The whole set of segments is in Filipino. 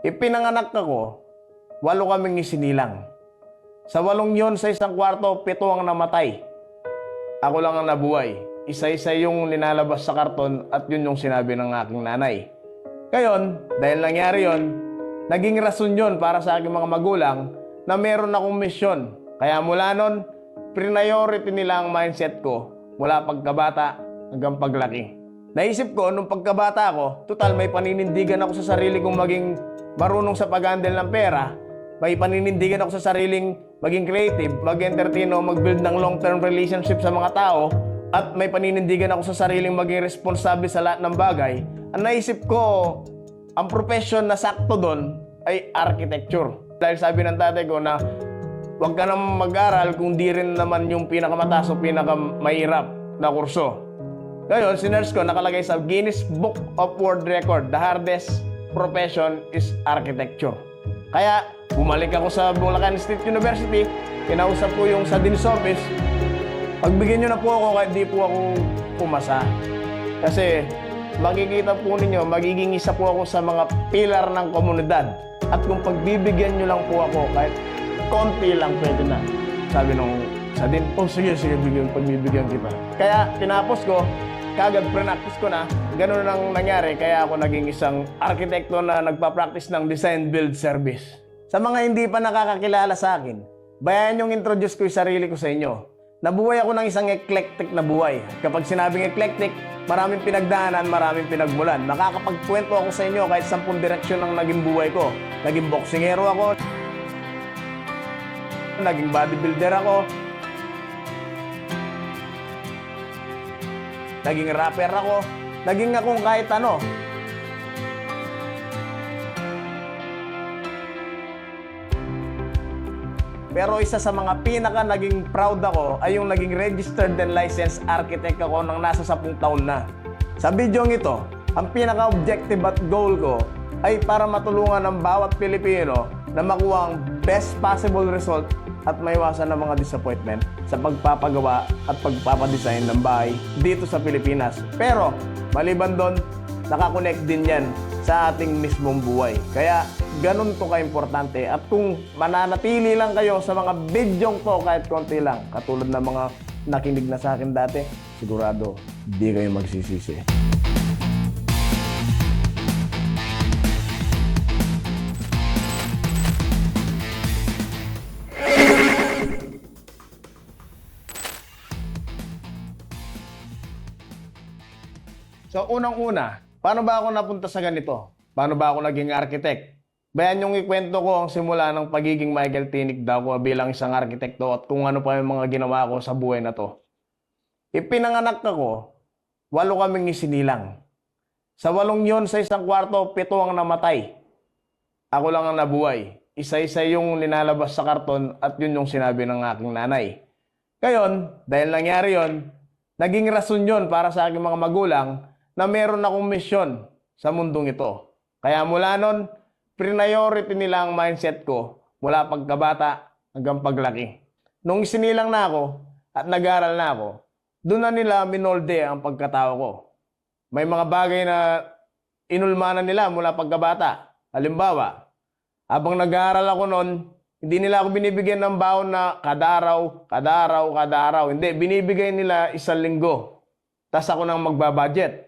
Ipinanganak ako, 8 kaming isinilang. Sa 8 yon, sa isang kwarto, 7 ang namatay. Ako lang ang nabuhay. Isa-isa yung linalabas sa karton at yun yung sinabi ng aking nanay. Ngayon, dahil nangyari yon, naging rason yon para sa aking mga magulang na meron akong misyon. Kaya mula nun, priority nila ang mindset ko mula pagkabata hanggang paglaki. Naisip ko, nung pagkabata ko, total may paninindigan ako sa sarili kong maging marunong sa pag-handle ng pera, may paninindigan ako sa sariling maging creative, mag-entertain o mag-build ng long-term relationship sa mga tao, at may paninindigan ako sa sariling maging responsable sa lahat ng bagay. Ang naisip ko, ang profession na sakto doon ay architecture. Dahil sabi ng tatay ko na huwag ka nang mag-aral kung di rin naman yung pinakamataas o pinakamahirap na kurso. Ngayon, sinerge ko, nakalagay sa Guinness Book of World Record, the hardest profession is architecture. Kaya, bumalik ako sa Bulacan State University, kinausap ko yung sa Dean's Office, pagbigyan nyo na po ako kahit di po ako pumasa. Kasi, makikita po ninyo, magiging isa po ako sa mga pilar ng komunidad. At kung pagbibigyan nyo lang po ako, kahit konti lang pwede na. Sabi nung sa Dean, oh sige, pagbibigyan kita. Kaya, tinapos ko, kagad pre-practice ko na, ganun ang nangyari, kaya ako naging isang arkitekto na nagpa-practice ng design build service. Sa mga hindi pa nakakakilala sa akin, bayan yung introduce ko yung sarili ko sa inyo. Nabuhay ako ng isang eclectic na buhay. Kapag sinabing eclectic, maraming pinagdaanan, maraming pinagmulan. Makakapagkwento ako sa inyo kahit 10 direksyon ang naging buhay ko. Naging boksingero ako, naging bodybuilder ako, naging rapper ako, naging akong kahit ano. Pero isa sa mga pinaka naging proud ako ay yung naging registered and licensed architect ako nang nasa 10 taon na. Sa bidyong ito, ang pinaka-objective at goal ko ay para matulungan ng bawat Pilipino na makuha ang best possible result at maiwasan ng mga disappointment sa pagpapagawa at pagpapadesign ng bahay dito sa Pilipinas. Pero, maliban doon, nakakonect din yan sa ating mismong buhay. Kaya, ganun to ka-importante. At kung mananatili lang kayo sa mga bidyong to kahit konti lang, katulad ng mga nakinig na sa akin dati, sigurado, di kayo magsisisi. So, unang-una, paano ba ako napunta sa ganito? Paano ba ako naging architect? Bayan yung ikwento ko ang simula ng pagiging Michael Tinig daw ko bilang isang arkitekto at kung ano pa yung mga ginawa ko sa buhay na to. Ipinanganak ako, 8 kaming isinilang. Sa 8 yon, sa isang kwarto, 7 ang namatay. Ako lang ang nabuhay. Isa-isa yung linalabas sa karton at yun yung sinabi ng aking nanay. Ngayon, dahil nangyari yon, naging rason yon para sa aking mga magulang na meron akong misyon sa mundong ito. Kaya mula nun, priority nila ang mindset ko mula pagkabata hanggang paglaki. Nung isinilang na ako at nag-aral na ako, doon na nila minolde ang pagkatao ko. May mga bagay na inulmanan nila mula pagkabata. Halimbawa, habang nag-aaral ako noon, hindi nila ako binibigyan ng baon na kada araw. Hindi, binibigay nila 1 linggo. Tas ako nang magbabudget.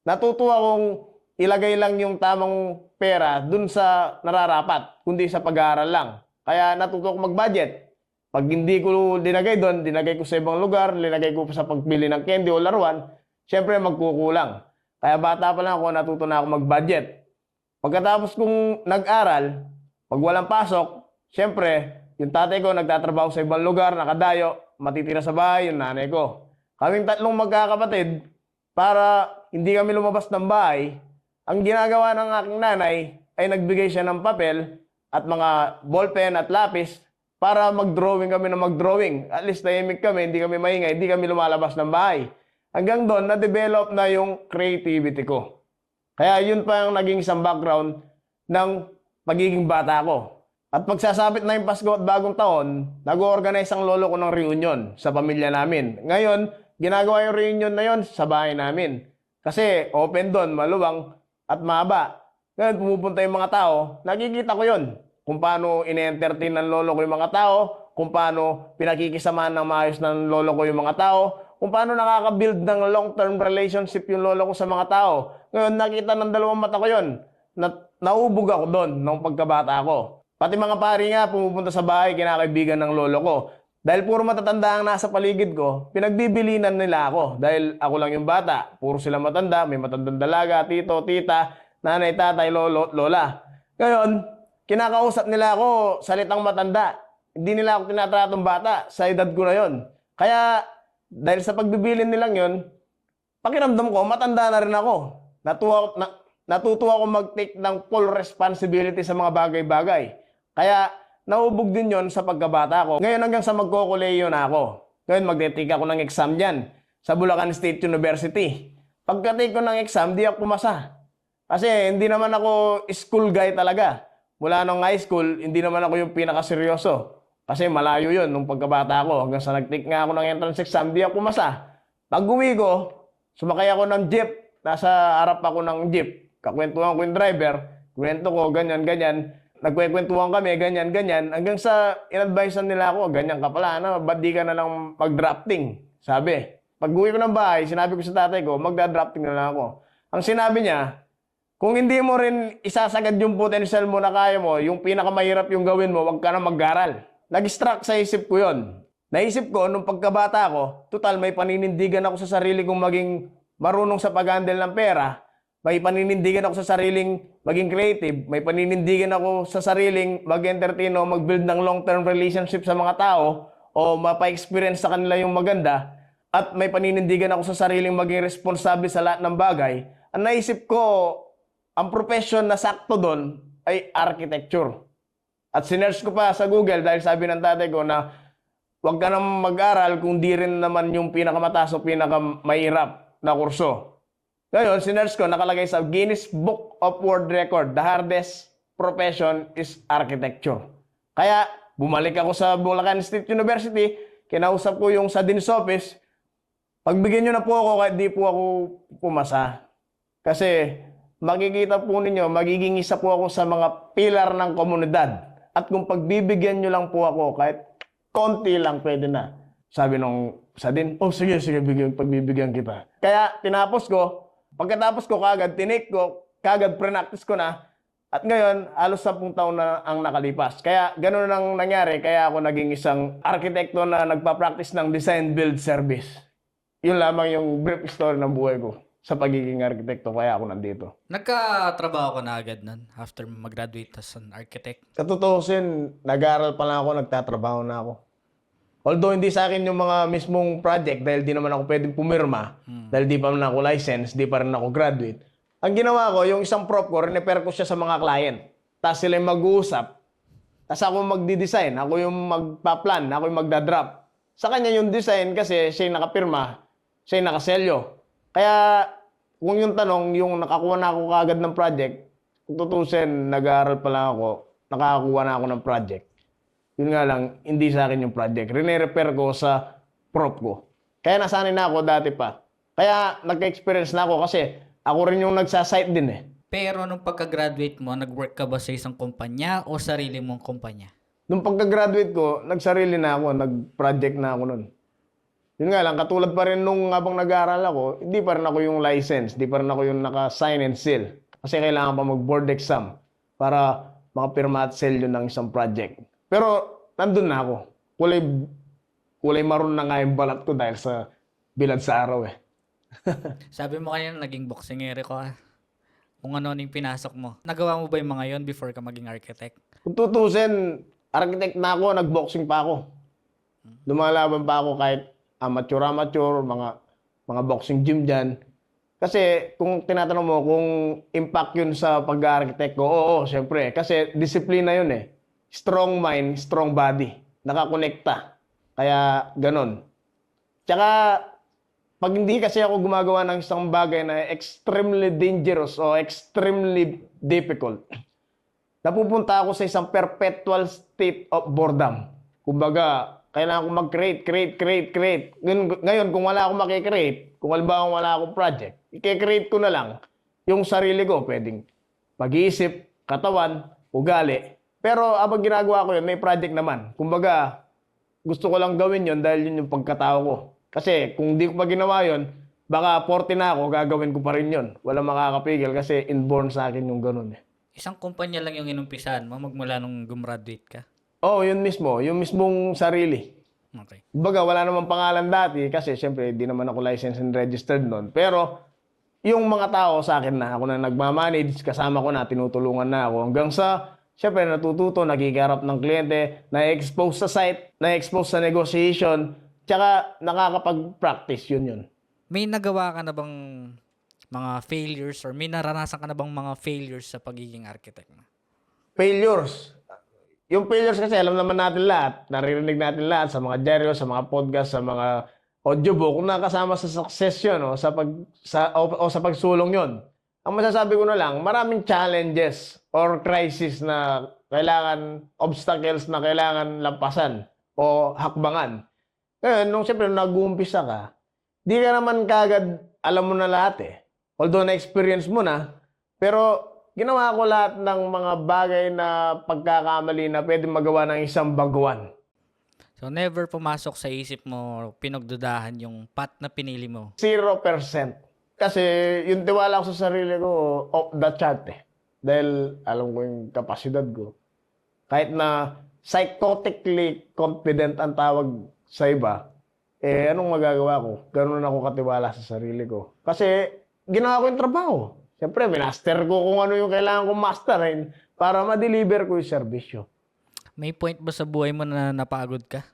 Natuto akong ilagay lang yung tamang pera dun sa nararapat, kundi sa pag-aaral lang. Kaya natuto akong mag-budget. Pag hindi ko dinagay doon, dinagay ko sa ibang lugar, linagay ko sa pagbili ng candy o laruan, syempre magkukulang. Kaya bata pa lang ako, natuto na ako mag-budget. Pagkatapos kong nag-aral, pag walang pasok, syempre, yung tatay ko nagtatrabaho sa ibang lugar, nakadayo, matitira sa bahay, yung nanay ko. Kaming 3 magkakapatid, para hindi kami lumabas ng bahay, ang ginagawa ng aking nanay ay nagbigay siya ng papel at mga ballpen at lapis para mag-drawing kami na mag-drawing. At least tahimik kami, hindi kami maingay, hindi kami lumalabas ng bahay. Hanggang doon, na-develop na yung creativity ko. Kaya yun pa ang naging isang background ng pagiging bata ko. At pagsasabit na yung Pasko at Bagong Taon, nag-organize ang lolo ko ng reunion sa pamilya namin. Ngayon, ginagawa yung reunion na yon sa bahay namin. Kasi open doon, maluwang at mahaba. Ngayon, pumupunta yung mga tao, nakikita ko yon. Kung paano ine-entertain ng lolo ko yung mga tao, kung paano pinakikisamahan ng maayos ng lolo ko yung mga tao, kung paano nakaka-build ng long-term relationship yung lolo ko sa mga tao. Ngayon, nakita ng dalawang mata ko yon. Naubog ako doon nung pagkabata ko. Pati mga pari nga, pumupunta sa bahay, kinakaibigan ng lolo ko. Dahil puro matatanda ang nasa paligid ko, pinagbibilinan nila ako. Dahil ako lang yung bata. Puro sila matanda, may matandang dalaga, tito, tita, nanay, tatay, lolo, lola. Ngayon, kinakausap nila ako salitang matanda. Hindi nila ako tinatratong bata sa edad ko na yon. Kaya, dahil sa pagbibilin nilang yon, pakiramdam ko, matanda na rin ako. Natutuwa ako mag-take ng full responsibility sa mga bagay-bagay. Kaya, naubog din yon sa pagkabata ko. Ngayon hanggang sa magkokoleyo na ako. Ngayon magte-take ako ng exam dyan sa Bulacan State University. Pagka-take ko ng exam, di ako pumasa. Kasi hindi naman ako school guy talaga. Mula nung high school, hindi naman ako yung pinakaseryoso. Kasi malayo yun nung pagkabata ko. Hanggang sa nag-take nga ako ng entrance exam, di ako pumasa. Pag-uwi ko, sumakay ako ng jeep. Nasa harap ako ng jeep. Kakwentuhan ko yung driver. Kwento ko, ganyan, ganyan. Nagkwekwentuhan kami, ganyan, ganyan. Hanggang sa in-advisean nila ako, ganyan ka pala, ano, ba't di ka na lang mag-drafting? Sabi. Pag-uwi ko ng bahay, sinabi ko sa tatay ko, magda-drafting na lang ako. Ang sinabi niya, kung hindi mo rin isasagad yung potential mo na kaya mo, yung pinakamahirap yung gawin mo, wag ka na mag-aral. Nag-struck sa isip ko yon. Naisip ko, nung pagkabata ko, total may paninindigan ako sa sarili kong maging marunong sa pag-handle ng pera. May paninindigan ako sa sariling maging creative. May paninindigan ako sa sariling mag-entertain o mag-build ng long-term relationship sa mga tao o mapa-experience sa kanila yung maganda. At may paninindigan ako sa sariling maging responsable sa lahat ng bagay. Ang naisip ko, ang profession na sakto doon ay architecture. At sinearch ko pa sa Google dahil sabi ng tatay ko na huwag ka nang mag-aral kung di rin naman yung pinakamataas o pinakamahirap na kurso. Ngayon, sinearch ko, nakalagay sa Guinness Book of World Record, the hardest profession is architecture. Kaya, bumalik ako sa Bulacan State University, kinausap ko yung sa Dean's Office, pagbigyan nyo na po ako kahit di po ako pumasa. Kasi, makikita po ninyo, magiging isa po ako sa mga pilar ng komunidad. At kung pagbibigyan nyo lang po ako, kahit konti lang pwede na. Sabi nung sa Dean, oh sige, pagbibigyan kita. Kaya, tinapos ko, pagkatapos ko kagad, tinake ko, kagad pre-practice ko na, at ngayon, halos 10 taon na ang nakalipas. Kaya, ganun ang nangyari, kaya ako naging isang arkitekto na nagpa-practice ng design build service. Yun lamang yung brief story ng buhay ko sa pagiging arkitekto, kaya ako nandito. Nagkatrabaho ka na agad nun after mag-graduate as an architect? Katutusin, nag-aaral pa lang ako, nagtatrabaho na ako. Although hindi sa akin yung mga mismong project dahil di naman ako pwedeng pumirma, dahil di pa naman ako license, di pa rin ako graduate. Ang ginawa ko, yung isang prop ko, renefer ko siya sa mga client. Tapos sila yung mag-uusap. Tapos ako magdi-design, ako yung magpa-plan, ako yung magda-drop. Sa kanya yung design kasi siya yung nakapirma, siya yung nakaselyo. Kaya kung yung tanong, yung nakakuha na ako kagad ng project, kung tutusin, nag-aaral pa lang ako, nakakuha na ako ng project. Yun nga lang, hindi sa akin yung project. Rene-repair ko sa prop ko. Kaya nasanay na ako dati pa. Kaya nagka-experience na ako kasi ako rin yung nagsasite din eh. Pero nung pagka-graduate mo, nag-work ka ba sa isang kumpanya o sarili mong kumpanya? Nung pagka-graduate ko, nagsarili na ako, nag-project na ako nun. Yun nga lang, katulad pa rin nung habang nag-aaral ako, hindi pa rin ako yung license, hindi pa rin ako yung naka-sign and seal. Kasi kailangan pa mag-board exam para makapirma at sell yun ng isang project. Pero nandun na ako. Kulay maroon na nga yung balat ko dahil sa bilad sa araw eh. Sabi mo kanina naging boxingere ko ah. Kung ano yung pinasok mo. Nagawa mo ba yung mga yon before ka maging architect? Kung tutusin, architect na ako, nag-boxing pa ako. Lumalaban pa ako kahit amateur, mga boxing gym dyan. Kasi kung tinatanong mo kung impact yun sa pag-architect ko, oo, syempre. Kasi disiplina yun eh. Strong mind, strong body. Nakakonekta. Kaya ganon. Tsaka, pag hindi kasi ako gumagawa ng isang bagay na extremely dangerous o extremely difficult, napupunta ako sa isang perpetual state of boredom. Kumbaga, kailangan ko mag-create. Ngayon, kung wala akong makikreate, kung halimbawa wala akong project, i-create ko na lang yung sarili ko. Pwedeng pag-iisip, katawan, ugali. Pero abang ginagawa ko yun, may project naman. Kumbaga, gusto ko lang gawin yun dahil yun yung pagkatao ko. Kasi kung di ko pa ginawa yun, baka 40 na ako, gagawin ko pa rin yun. Walang makakapigil kasi inborn sa akin yung ganun eh. Isang kumpanya lang yung inumpisahan mo magmula nung gumraduate ka. Oo, yun mismo. Yung mismong sarili. Okay. Kumbaga, wala namang pangalan dati kasi syempre, di naman ako licensed and registered noon. Pero, yung mga tao sa akin na, ako na nagmamanage, kasama ko na, tinutulungan na ako. Hanggang sa, syempre, natututo, nakikiharap ng kliyente, na-expose sa site, na-expose sa negotiation, tsaka nakakapag-practice, yun. May nagawa ka na bang mga failures or may naranasan ka na bang mga failures sa pagiging architect mo? Failures. Yung failures kasi alam naman natin lahat, naririnig natin lahat sa mga dyaryo, sa mga podcast, sa mga audiobook, kung nakasama sa success yun, o sa pagsulong yun. Ang masasabi ko na lang, maraming challenges or crisis na kailangan, obstacles na kailangan lampasan o hakbangan. Ngayon, siyempre, nung nag-uumpisa ka, di ka naman kagad alam mo na lahat eh. Although na-experience mo na, pero ginawa ko lahat ng mga bagay na pagkakamali na pwede magawa ng isang baguhan. So, never pumasok sa isip mo, pinagdudahan yung path na pinili mo. 0%. Kasi yung tiwala ko sa sarili ko, off the chart eh. Dahil alam ko yung kapasidad ko. Kahit na psychotically confident ang tawag sa iba, anong magagawa ko? Ganun ako katiwala sa sarili ko. Kasi ginawa ko yung trabaho. Siyempre, minaster ko kung ano yung kailangan kong masterin para ma-deliver ko yung serbisyo. May point ba sa buhay mo na napagod ka?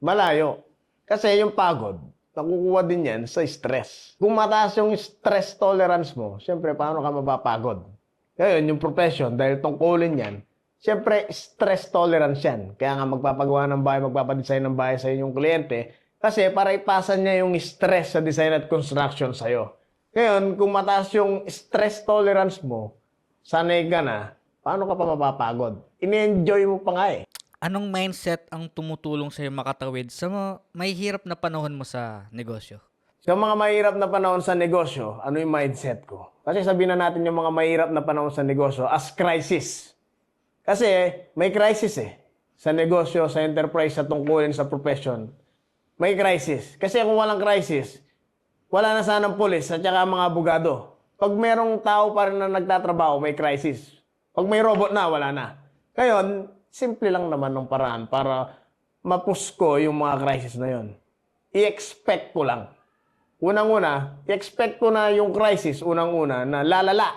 Malayo. Kasi yung pagod, nakukuha din yan sa stress. Kung mataas yung stress tolerance mo, siyempre, paano ka mapapagod? Ngayon, yung profession, dahil tungkulin yan, siyempre, stress tolerance yan. Kaya nga magpapagawa ng bahay, magpapadesign ng bahay sa inyong kliyente, kasi para ipasa niya yung stress sa design at construction sa'yo. Ngayon, kung mataas yung stress tolerance mo, sanay ka na, paano ka pa mapapagod? Ini-enjoy mo pa nga eh. Anong mindset ang tumutulong sa'yo makatawid sa may hirap na panahon mo sa negosyo? Sa mga mahirap na panahon sa negosyo, ano yung mindset ko? Kasi sabihin na natin yung mga mahirap na panahon sa negosyo as crisis. Kasi may crisis eh. Sa negosyo, sa enterprise, sa tungkulin, sa profession. May crisis. Kasi kung walang crisis, wala na sanang pulis at saka mga abogado. Pag merong tao pa rin na nagtatrabaho, may crisis. Pag may robot na, wala na. Ngayon, simple lang naman ng paraan para mapusko yung mga crisis na yon. I-expect ko lang. Unang-una, i-expect ko na yung crisis, unang-una, na lalala.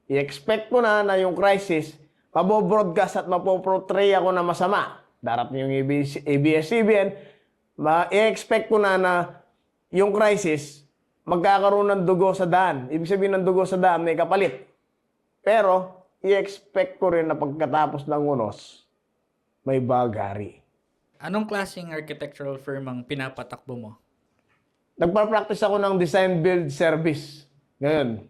I-expect ko na yung crisis, mabobroadcast at mapoportray ako na masama. Darating yung ABS-CBN, i-expect ko na yung crisis, magkakaroon ng dugo sa daan. Ibig sabihin ng dugo sa daan, may kapalit. Pero, i-expect ko rin na pagkatapos ng unos, may bagari. Anong klaseng architectural firm ang pinapatakbo mo? Nagpa-practice ako ng design build service. Ngayon,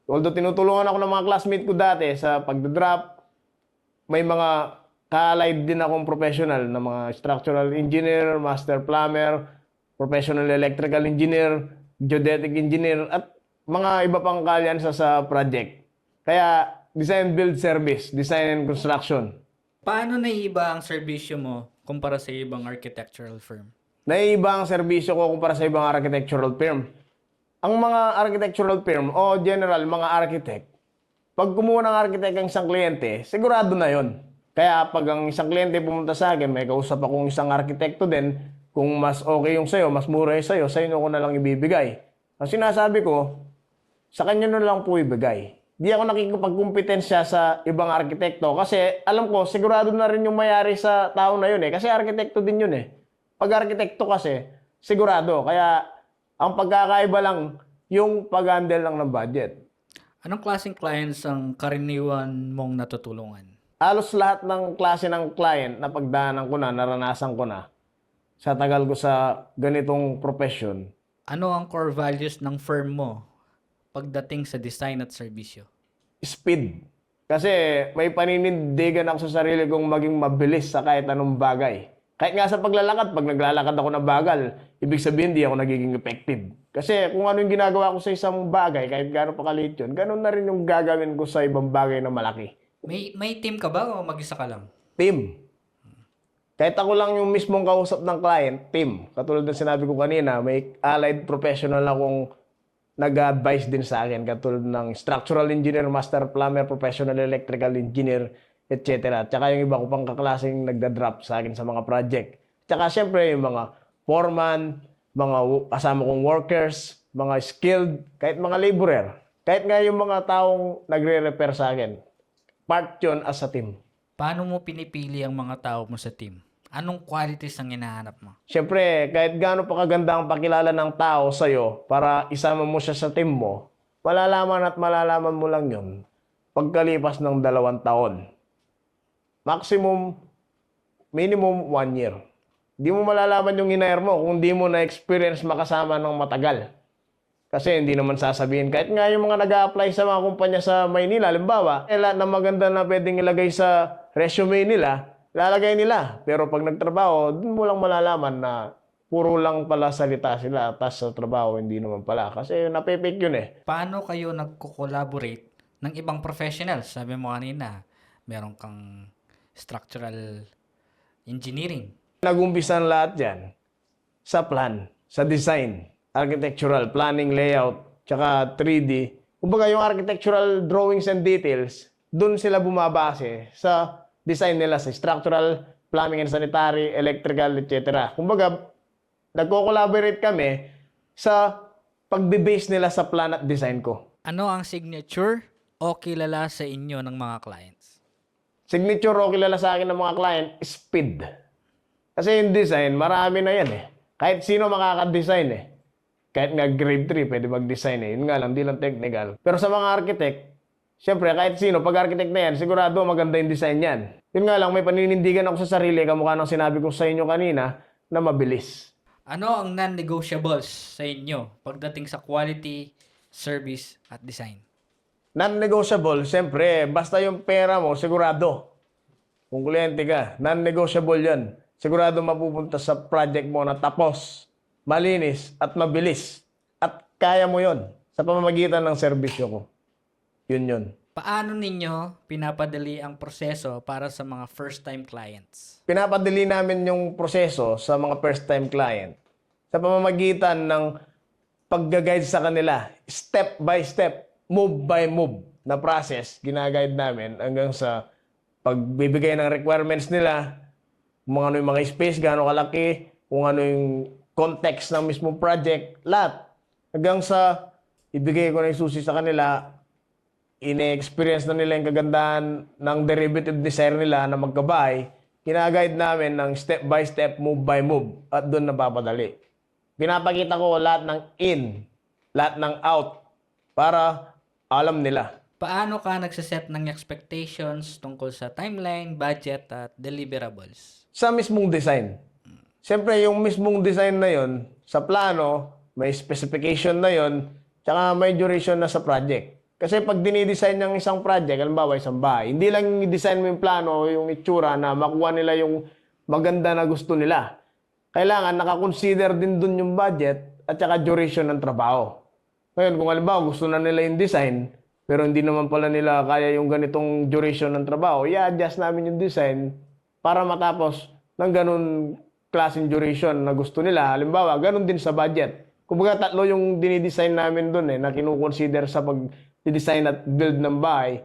although tinutulungan ako ng mga classmate ko dati sa pagdadrop, may mga ka-allied din akong professional na mga structural engineer, master plumber, professional electrical engineer, geodetic engineer, at mga iba pang kalyansa sa project. Kaya, design build service, design and construction. Paano naiiba ang serbisyo mo kumpara sa ibang architectural firm? Naiiba ang serbisyo ko kumpara sa ibang architectural firm. Ang mga architectural firm o general mga architect, pag kumuha ng architect ang isang kliyente, sigurado na yon. Kaya pag ang isang kliyente pumunta sa akin, may kausap akong isang arkitekto din, kung mas okay yung sa'yo, mas mura yung sa'yo ko na lang ibibigay. Ang sinasabi ko, sa kanya na lang po ibigay. Di ako nakikipagkumpetensya sa ibang arkitekto kasi alam ko, sigurado na rin yung mayari sa tao na yun eh. Kasi arkitekto din yun eh. Pag arkitekto kasi, sigurado. Kaya ang pagkakaiba lang yung pag-handle lang ng budget. Anong klaseng clients ang karaniwan mong natutulungan? Halos lahat ng klase ng client na pagdaanan ko na, naranasan ko na, sa tagal ko sa ganitong profession. Ano ang core values ng firm mo pagdating sa design at serbisyo? Speed. Kasi may paninindigan ako sa sarili kong maging mabilis sa kahit anong bagay. Kahit nga sa paglalakad, pag naglalakad ako ng bagal, ibig sabihin di ako nagiging effective. Kasi kung ano yung ginagawa ko sa isang bagay, kahit gaano pa kaliit yun, ganun na rin yung gagawin ko sa ibang bagay na malaki. May team ka ba o mag-isa ka lang? Team. Kahit ako lang yung mismong kausap ng client, team. Katulad ng sinabi ko kanina, may allied professional akong nag-advise din sa akin. Katulad ng structural engineer, master plumber, professional electrical engineer, etc. Tsaka yung iba ko pang kaklaseng nagda-drop sa akin sa mga project. Tsaka syempre yung mga foreman, mga kasama kong workers, mga skilled, kahit mga laborer. Kahit nga yung mga taong nagre-repair sa akin. Part yun as a team. Paano mo pinipili ang mga tao mo sa team? Anong qualities ang hinahanap mo? Siyempre, kahit gaano pa kaganda ang pakilala ng tao sa'yo para isama mo siya sa team mo, malalaman at malalaman mo lang yun pagkalipas ng 2 taon. Maximum, minimum 1 year. Hindi mo malalaman yung hinire mo kung di mo na-experience makasama ng matagal. Kasi hindi naman sasabihin. Kahit nga yung mga nag-a-apply sa mga kumpanya sa Maynila, halimbawa, lahat na maganda na pwedeng ilagay sa resume nila, lalagay nila. Pero pag nagtrabaho, dun mo lang malalaman na puro lang pala salita sila, tapos sa trabaho hindi naman pala. Kasi napipik yun eh. Paano kayo nagko-collaborate ng ibang professionals? Sabi mo kanina, meron kang structural engineering. Nag-umpisan lahat yan sa plan, sa design, architectural, planning, layout, tsaka 3D. Kumbaga yung architectural drawings and details, dun sila bumabase sa design nila sa structural, plumbing and sanitary, electrical, etc. Kumbaga, nagko-collaborate kami sa pagbe-base nila sa plan at design ko. Ano ang signature o kilala sa inyo ng mga clients? Signature o kilala sa akin ng mga client, speed. Kasi yung design, marami na yan eh. Kahit sino makaka-design eh. Kahit nga grade 3, pwede mag-design eh. Yun nga lang, di lang technical. Pero sa mga architect, syempre, kahit sino, pag architect na yan, sigurado maganda yung design yan. Yun nga lang, may paninindigan ako sa sarili, kamukha ng sinabi ko sa inyo kanina, na mabilis. Ano ang non-negotiables sa inyo pagdating sa quality, service, at design? Non-negotiable, syempre, basta yung pera mo, sigurado. Kung kliyente ka, non-negotiable yan. Sigurado mapupunta sa project mo na tapos, malinis at mabilis. At kaya mo yon sa pamamagitan ng serbisyo ko. Yun. Paano ninyo pinapadali ang proseso para sa mga first-time clients? Pinapadali namin yung proseso sa mga first-time client sa pamamagitan ng pagga-guide sa kanila, step by step, move by move na process, ginaguide namin hanggang sa pagbibigay ng requirements nila, kung ano yung mga space, gaano kalaki, kung ano yung context ng mismong project, lahat. Hanggang sa ibigay ko na yung susi sa kanila, ine-experience na nila yung kagandahan ng derivative design nila na magkabay, ginaguide namin ng step by step, move by move, at doon napapadali. Pinapakita ko lahat ng in, lahat ng out, para alam nila. Paano ka nagsaset ng expectations tungkol sa timeline, budget, at deliverables? Sa mismong design. Siyempre, yung mismong design na yon sa plano, may specification na yon, tsaka may duration na sa project. Kasi pag dinidesign ng isang project, halimbawa isang bahay, hindi lang yung design mo yung plano, yung itsura na makuha nila yung maganda na gusto nila. Kailangan nakakonsider din dun yung budget at saka duration ng trabaho. Ngayon, kung halimbawa gusto na nila yung design, pero hindi naman pala nila kaya yung ganitong duration ng trabaho, i-adjust namin yung design para matapos ng ganun klaseng duration na gusto nila. Halimbawa, ganun din sa budget. Kumbaga, 3 yung dinidesign namin dun na kinukonsider sa pag-design at build ng bahay.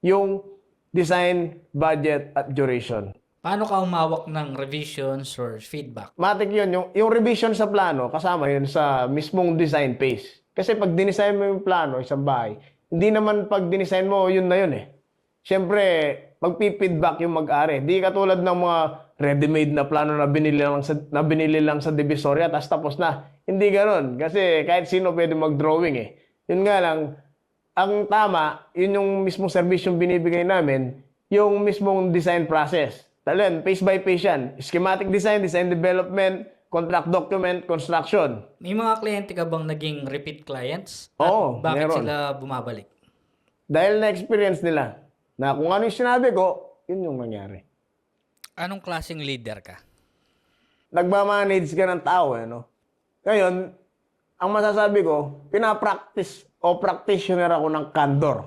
Yung design, budget, at duration. Paano ka umawak ng revisions or feedback? Matik yun. Yung revision sa plano, kasama yun sa mismong design phase. Kasi pag dinesign mo yung plano, isang bahay, hindi naman pag dinesign mo, yun na yun eh. Siyempre, magpi-feedback yung mag-ari. Di katulad ng mga ready-made na plano na binili lang sa Divisoria, tapos na. Hindi ganoon. Kasi kahit sino pwede mag-drawing eh. Yun nga lang, ang tama, yun yung mismong service yung binibigay namin, yung mismong design process. Talent, phase by phase yan. Schematic design, design development, contract document, construction. May mga kliyente ka bang naging repeat clients? At Oo, bakit meron. sila bumabalik? Dahil na-experience nila na kung ano yung sinabi ko, yun yung nangyari. Anong klaseng leader ka? nagmamanage ka ng tao, no? Ngayon, ang masasabi ko, pinapractice o practitioner ako ng candor.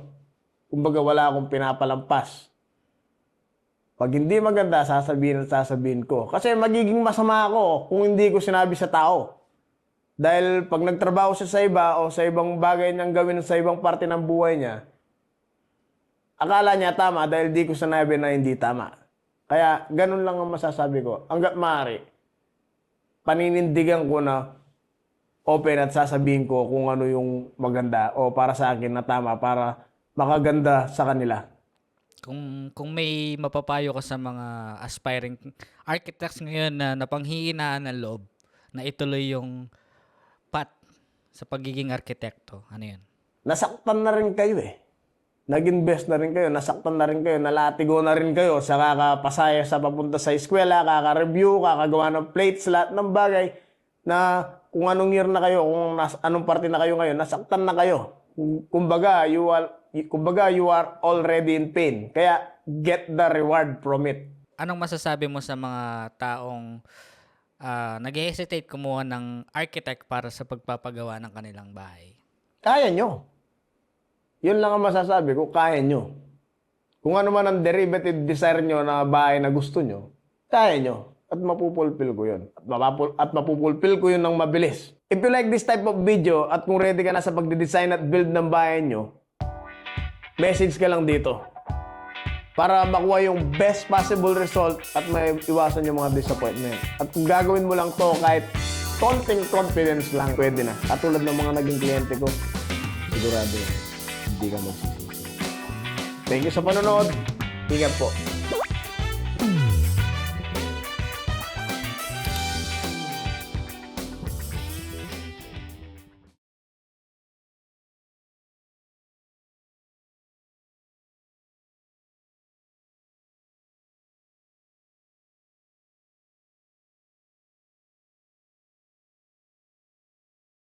Kumbaga, wala akong pinapalampas. Pag hindi maganda, sasabihin at sasabihin ko. Kasi magiging masama ako kung hindi ko sinabi sa tao. Dahil pag nagtrabaho siya sa iba o sa ibang bagay niyang gawin sa ibang parte ng buhay niya, akala niya tama dahil di ko sinabi na hindi tama. Kaya ganun lang ang masasabi ko. Hanggat maaari, paninindigan ko na open at sasabihin ko kung ano yung maganda o para sa akin na tama para makaganda sa kanila. Kung may mapapayo ka sa mga aspiring architects ngayon na napanghihinaan ng loob na ituloy yung path sa pagiging arkitekto, ano yun? Nasaktan na rin kayo eh. Nag-invest na rin kayo, nasaktan na rin kayo, nalatigo na rin kayo sa kakapasaya sa papunta sa eskwela, kaka-review, kakagawa ng plates, lahat ng bagay na kung anong year na kayo, kung anong parte na kayo ngayon, nasaktan na kayo. Kumbaga, you are already in pain. Kaya, get the reward from it. Anong masasabi mo sa mga taong nag-hesitate kumuha ng architect para sa pagpapagawa ng kanilang bahay? Kaya nyo. Yun lang ang masasabi ko, kaya nyo. Kung ano man ang derivative desire nyo na bahay na gusto nyo, kaya nyo. At mapupulfill ko yun. At mapupulfill ko yun ng mabilis. If you like this type of video at kung ready ka na sa pagdidesign at build ng bahay nyo, message ka lang dito. Para makuha yung best possible result at may iwasan yung mga disappointment. At kung gagawin mo lang to kahit konting confidence lang, pwede na. Katulad ng mga naging kliyente ko, sigurado hindi ka magsisisi. Thank you sa panonood. Ingat po.